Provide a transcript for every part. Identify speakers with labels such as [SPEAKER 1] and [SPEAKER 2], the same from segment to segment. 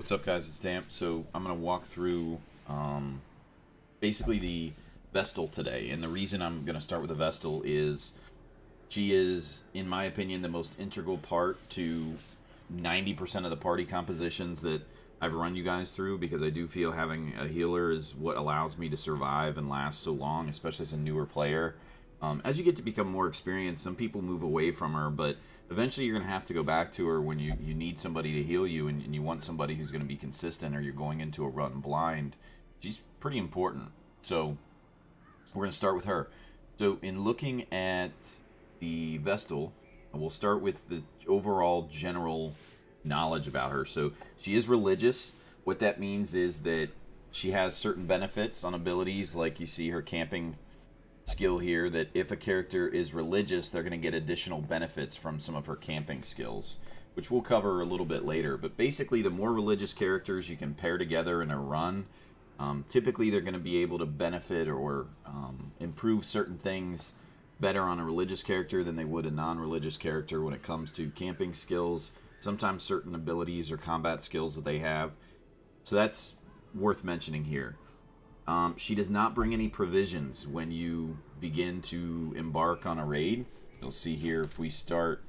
[SPEAKER 1] What's up, guys? It's Damp. So I'm going to walk through basically the Vestal today. And the reason I'm going to start with the Vestal is she is, in my opinion, the most integral part to 90% of the party compositions that I've run you guys through, because I do feel having a healer is what allows me to survive and last so long, especially as a newer player. As you get to become more experienced, some people move away from her, but eventually you're going to have to go back to her when you need somebody to heal you, and you want somebody who's going to be consistent, or you're going into a run blind. She's pretty important. So we're going to start with her. So in looking at the Vestal, we'll start with the overall general knowledge about her. So she is religious. What that means is that she has certain benefits on abilities, like you see her camping skill here, that if a character is religious, they're going to get additional benefits from some of her camping skills, which we'll cover a little bit later. But basically, the more religious characters you can pair together in a run, typically they're going to be able to benefit or improve certain things better on a religious character than they would a non-religious character when it comes to camping skills, sometimes certain abilities or combat skills that they have. So that's worth mentioning here. She does not bring any provisions when you begin to embark on a raid. You'll see here, if we start,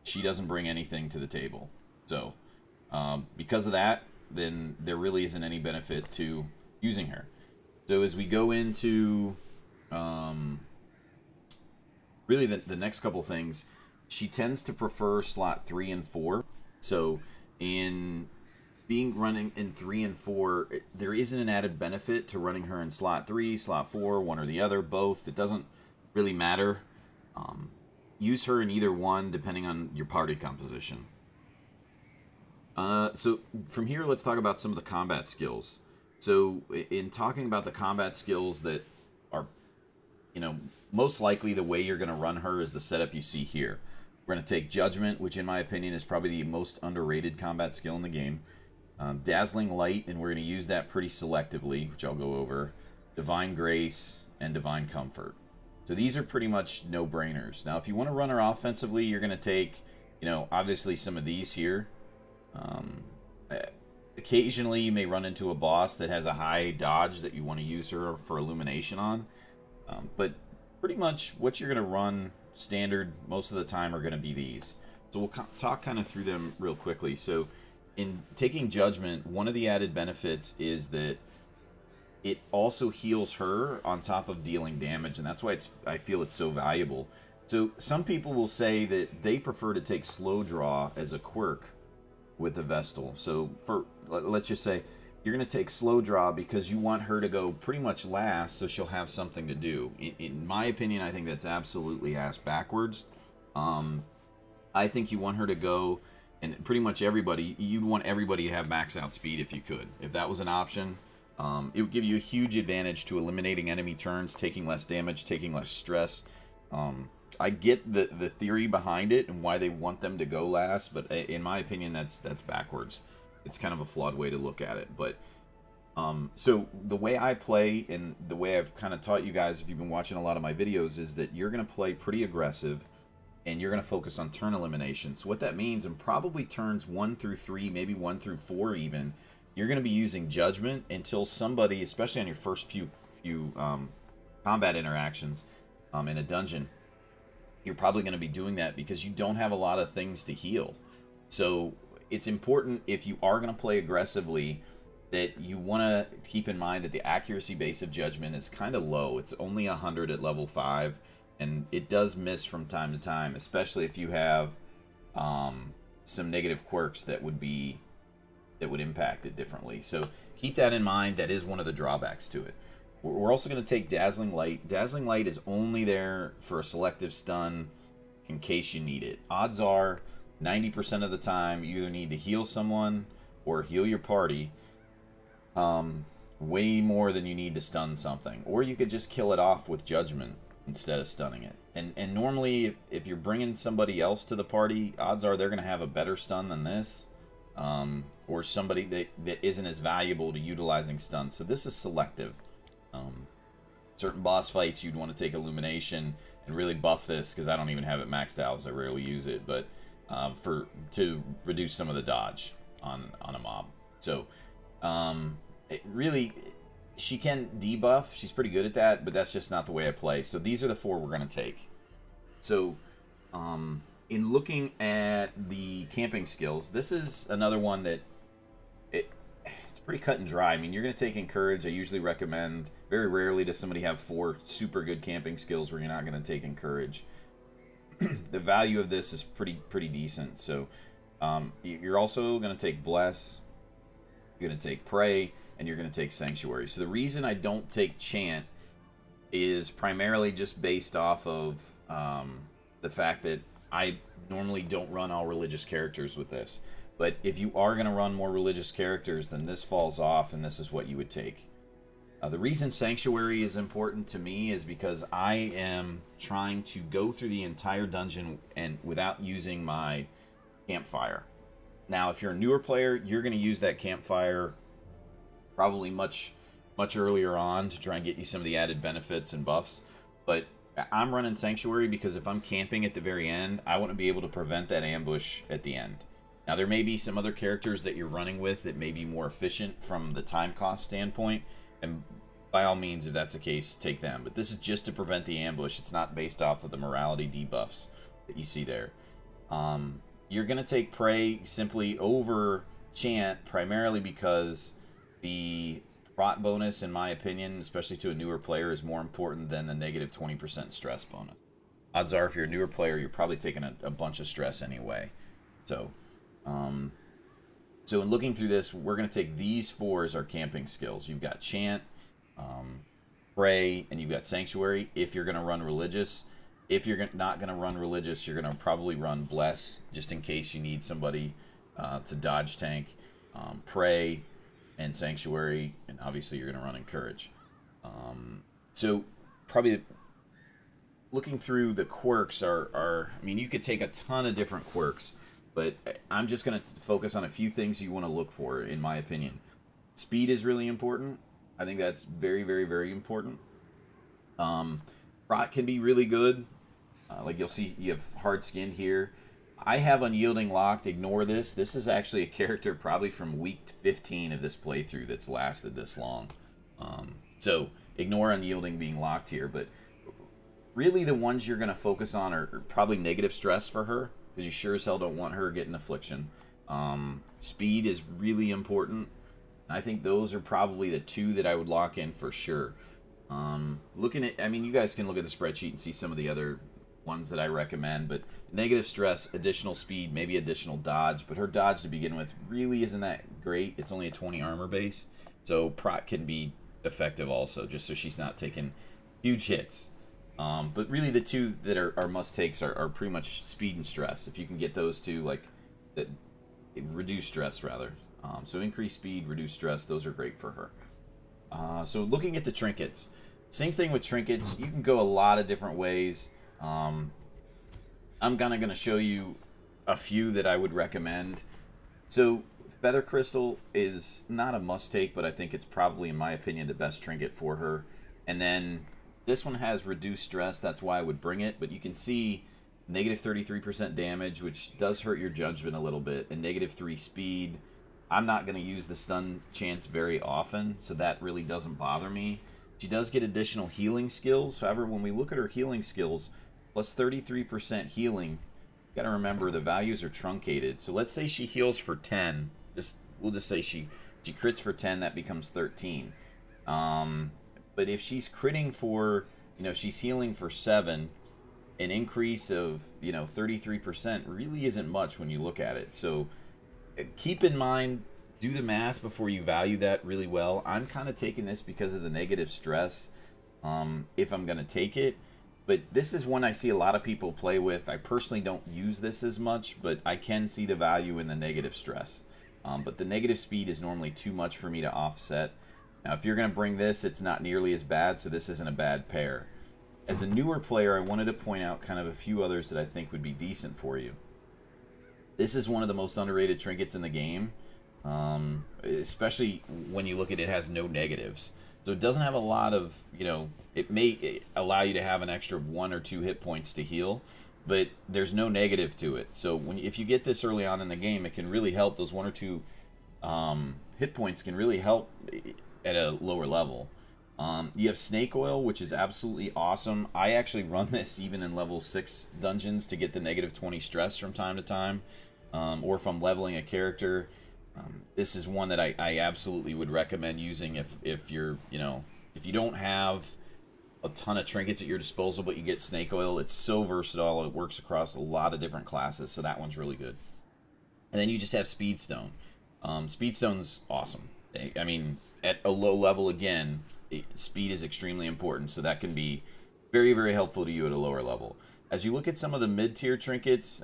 [SPEAKER 1] she doesn't bring anything to the table. So because of that, then there really isn't any benefit to using her. So as we go into really the next couple things, she tends to prefer slot 3 and 4. So in being running in 3 and 4, there isn't an added benefit to running her in slot 3, slot 4, one or the other, both. It doesn't really matter. Use her in either one depending on your party composition. So from here, let's talk about some of the combat skills. So in talking about the combat skills that are, most likely the way you're going to run her is the setup you see here. We're going to take Judgment, which in my opinion is probably the most underrated combat skill in the game. Dazzling Light, and we're going to use that pretty selectively, which I'll go over. Divine Grace and Divine Comfort. So these are pretty much no-brainers. Now, if you want to run her offensively, you're going to take, obviously some of these here. Occasionally, you may run into a boss that has a high dodge that you want to use her for Illumination on. But pretty much what you're going to run standard most of the time are going to be these. So we'll talk kind of through them real quickly. So in taking Judgment, one of the added benefits is that it also heals her on top of dealing damage, and that's why I feel it's so valuable. So some people will say that they prefer to take Slow Draw as a quirk with the Vestal. So let's just say you're going to take Slow Draw because you want her to go pretty much last, so she'll have something to do. In my opinion, I think that's absolutely ass backwards. I think you want her to go, and pretty much everybody, you'd want everybody to have max out speed if you could. If that was an option, it would give you a huge advantage to eliminating enemy turns, taking less damage, taking less stress. I get the theory behind it and why they want them to go last, but in my opinion, that's backwards. It's kind of a flawed way to look at it. But so the way I play, and the way I've kind of taught you guys if you've been watching a lot of my videos, is that you're going to play pretty aggressive, and you're going to focus on turn elimination. So what that means, in probably turns 1 through 3, maybe 1 through 4 even, you're going to be using Judgment until somebody, especially on your first few combat interactions in a dungeon, you're probably going to be doing that because you don't have a lot of things to heal. So it's important, if you are going to play aggressively, that you want to keep in mind that the accuracy base of Judgment is kind of low. It's only 100 at level 5. And it does miss from time to time, especially if you have some negative quirks that would impact it differently. So keep that in mind. That is one of the drawbacks to it. We're also going to take Dazzling Light. Dazzling Light is only there for a selective stun in case you need it. Odds are 90% of the time you either need to heal someone or heal your party way more than you need to stun something. Or you could just kill it off with Judgment instead of stunning it. And normally, if you're bringing somebody else to the party, odds are they're going to have a better stun than this, or somebody that isn't as valuable to utilizing stun. So this is selective. Certain boss fights, you'd want to take Illumination and really buff this, because I don't even have it maxed out, so I rarely use it. But to reduce some of the dodge on a mob. So it really, she can debuff. She's pretty good at that, but that's just not the way I play. So these are the 4 we're going to take. So in looking at the camping skills, this is another one that it's pretty cut and dry. I mean, you're going to take Encourage. I usually recommend, very rarely does somebody have 4 super good camping skills where you're not going to take Encourage. The value of this is pretty decent. So you're also going to take Bless, you're going to take Pray, and you're going to take Sanctuary. So the reason I don't take Chant is primarily just based off of the fact that I normally don't run all religious characters with this. But if you are going to run more religious characters, then this falls off, and this is what you would take. The reason Sanctuary is important to me is because I am trying to go through the entire dungeon and without using my campfire. Now, if you're a newer player, you're going to use that campfire probably much earlier on to try and get you some of the added benefits and buffs. But I'm running Sanctuary because if I'm camping at the very end, I want to be able to prevent that ambush at the end. Now, there may be some other characters that you're running with that may be more efficient from the time cost standpoint, and by all means, if that's the case, take them. But this is just to prevent the ambush. It's not based off of the morality debuffs that you see there. You're going to take Pray simply over Chant, primarily because the prot bonus, in my opinion, especially to a newer player, is more important than the negative 20% stress bonus. Odds are, if you're a newer player, you're probably taking a bunch of stress anyway. So in looking through this, we're going to take these 4 as our camping skills. You've got Chant, Pray, and you've got Sanctuary if you're going to run Religious. If you're not going to run Religious, you're going to probably run Bless, just in case you need somebody to dodge tank. Pray and Sanctuary, and obviously you're going to run Encourage. So probably looking through the quirks I mean, you could take a ton of different quirks, but I'm just going to focus on a few things you want to look for, in my opinion. Speed is really important. I think that's very, very, very important. Prot can be really good. Like you'll see, you have Hard Skin here. I have Unyielding locked. Ignore this. This is actually a character probably from week 15 of this playthrough that's lasted this long. So ignore Unyielding being locked here. But really the ones you're going to focus on are probably Negative Stress for her, because you sure as hell don't want her getting Affliction. Speed is really important. I think those are probably the 2 that I would lock in for sure. Looking at, I mean, you guys can look at the spreadsheet and see some of the other ones that I recommend, but Negative Stress, additional speed, maybe additional dodge, but her dodge to begin with really isn't that great. It's only a 20 armor base, so prot can be effective also, just so she's not taking huge hits. But really the 2 that are must-takes are pretty much speed and stress. If you can get those 2, like, that reduce stress, rather. So increase speed, reduce stress, those are great for her. So looking at the trinkets, same thing with trinkets. You can go a lot of different ways. I'm kind of going to show you a few that I would recommend. So Feather Crystal is not a must-take, but I think it's probably, in my opinion, the best trinket for her. And then this one has reduced stress. That's why I would bring it. But you can see negative 33% damage, which does hurt your judgment a little bit, and negative 3 speed. I'm not going to use the stun chance very often, so that really doesn't bother me. She does get additional healing skills. However, when we look at her healing skills, plus 33% healing, you got to remember the values are truncated. So let's say she heals for 10. We'll just say she crits for 10, that becomes 13. But if she's critting for, she's healing for 7, an increase of, 33% really isn't much when you look at it. So keep in mind, do the math before you value that really well. I'm kind of taking this because of the negative stress, if I'm going to take it. But this is one I see a lot of people play with. I personally don't use this as much, but I can see the value in the negative stress. But the negative speed is normally too much for me to offset. Now, if you're going to bring this, it's not nearly as bad, so this isn't a bad pair. As a newer player, I wanted to point out kind of a few others that I think would be decent for you. This is one of the most underrated trinkets in the game, especially when you look at it, has no negatives. So it doesn't have a lot of, it may allow you to have an extra 1 or 2 hit points to heal, but there's no negative to it. So if you get this early on in the game, it can really help. Those 1 or 2 hit points can really help at a lower level. You have snake oil, which is absolutely awesome. I actually run this even in level 6 dungeons to get the -20 stress from time to time, or if I'm leveling a character. This is one that I absolutely would recommend using if you're, if you don't have a ton of trinkets at your disposal, but you get snake oil. It's so versatile. It works across a lot of different classes, so that one's really good. And then you just have Speedstone. Speedstone's awesome. I mean, at a low level, again, speed is extremely important, so that can be very, very helpful to you at a lower level. As you look at some of the mid-tier trinkets,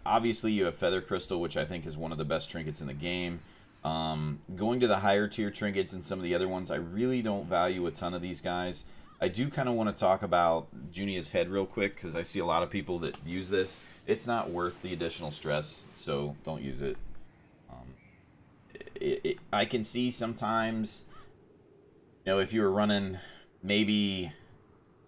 [SPEAKER 1] obviously you have Feather Crystal, which I think is one of the best trinkets in the game. Going to the higher tier trinkets and some of the other ones, I really don't value a ton of these guys. I do kind of want to talk about Junia's head real quick, because I see a lot of people that use this. It's not worth the additional stress, so don't use it. I can see sometimes, if you were running, maybe,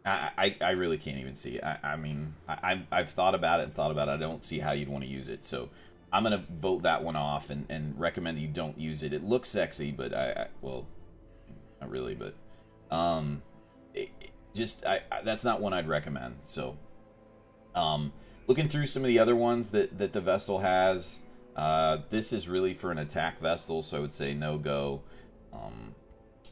[SPEAKER 1] I really can't even see. I mean, I've thought about it and thought about it. I don't see how you'd want to use it, so I'm going to vote that one off and recommend that you don't use it. It looks sexy, but well, not really, but that's not one I'd recommend. So looking through some of the other ones that the Vestal has, this is really for an attack Vestal, so I would say no go.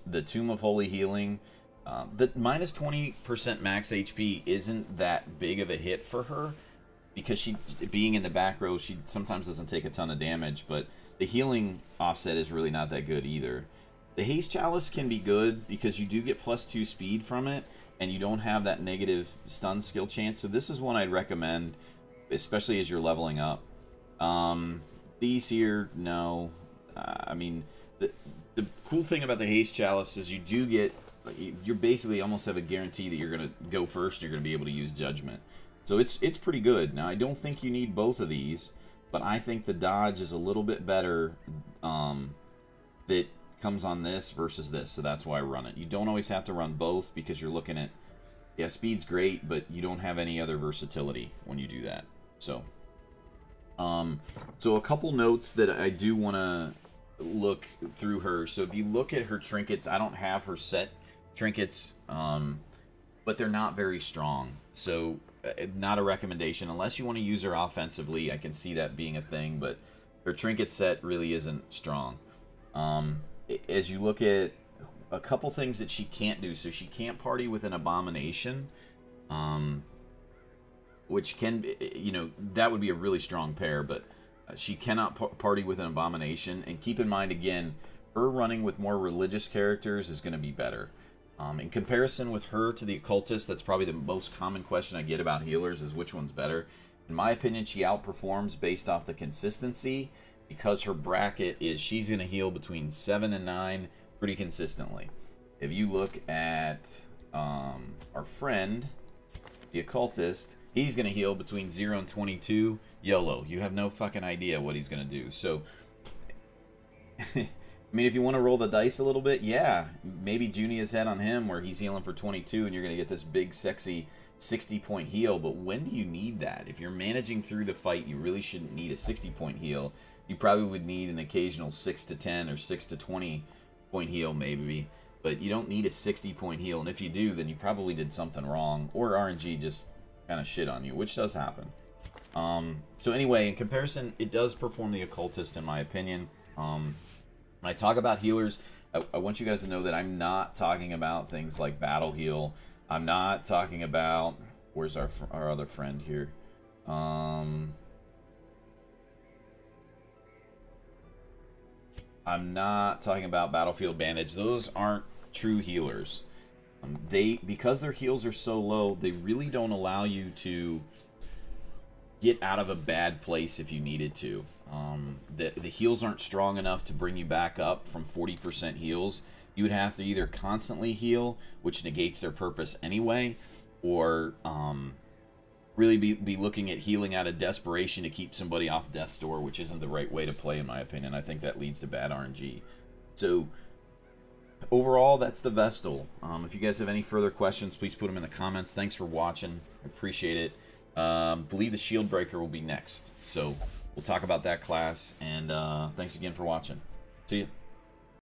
[SPEAKER 1] The Tomb of Holy Healing, the -20% max HP isn't that big of a hit for her, because she, being in the back row, she sometimes doesn't take a ton of damage, but the healing offset is really not that good either. The Haste Chalice can be good because you do get +2 speed from it, and you don't have that negative stun skill chance, so this is one I'd recommend, especially as you're leveling up. These here, no. I mean, the cool thing about the Haste Chalice is you do get, you're basically almost have a guarantee that you're going to go first, and you're going to be able to use Judgment. So it's pretty good. Now, I don't think you need both of these, but I think the dodge is a little bit better that comes on this versus this, so that's why I run it. You don't always have to run both, because you're looking at, yeah, speed's great, but you don't have any other versatility when you do that. So so a couple notes that I do want to look through her. So if you look at her trinkets, I don't have her set trinkets, but they're not very strong, so not a recommendation unless you want to use her offensively. I can see that being a thing, but her trinket set really isn't strong. As you look at a couple things that she can't do, so she can't party with an abomination, which can, that would be a really strong pair, but she cannot party with an abomination. And keep in mind, again, her running with more religious characters is going to be better. In comparison with her to the occultist, that's probably the most common question I get about healers, is which one's better. In my opinion, she outperforms based off the consistency, because her bracket is she's going to heal between 7 and 9 pretty consistently. If you look at our friend, the occultist, he's going to heal between 0 and 22. YOLO. You have no fucking idea what he's going to do. So, I mean, if you want to roll the dice a little bit, yeah, maybe Junia's head on him where he's healing for 22 and you're going to get this big, sexy 60-point heal. But when do you need that? If you're managing through the fight, you really shouldn't need a 60-point heal. You probably would need an occasional 6 to 10 or 6 to 20-point heal maybe. But you don't need a 60-point heal. And if you do, then you probably did something wrong. Or RNG just kind of shit on you, which does happen. So anyway, in comparison, it does perform the occultist in my opinion. When I talk about healers, I want you guys to know that I'm not talking about things like battle heal. I'm not talking about, where's our other friend here? I'm not talking about battlefield bandage. Those aren't true healers. Because their heals are so low, they really don't allow you to get out of a bad place if you needed to. The heals aren't strong enough to bring you back up from 40% heals. You would have to either constantly heal, which negates their purpose anyway, or really be looking at healing out of desperation to keep somebody off death's door, which isn't the right way to play in my opinion. I think that leads to bad RNG. So overall, that's the Vestal. If you guys have any further questions, please put them in the comments. Thanks for watching. I appreciate it. Believe the Shield Breaker will be next. So we'll talk about that class, and thanks again for watching. See ya.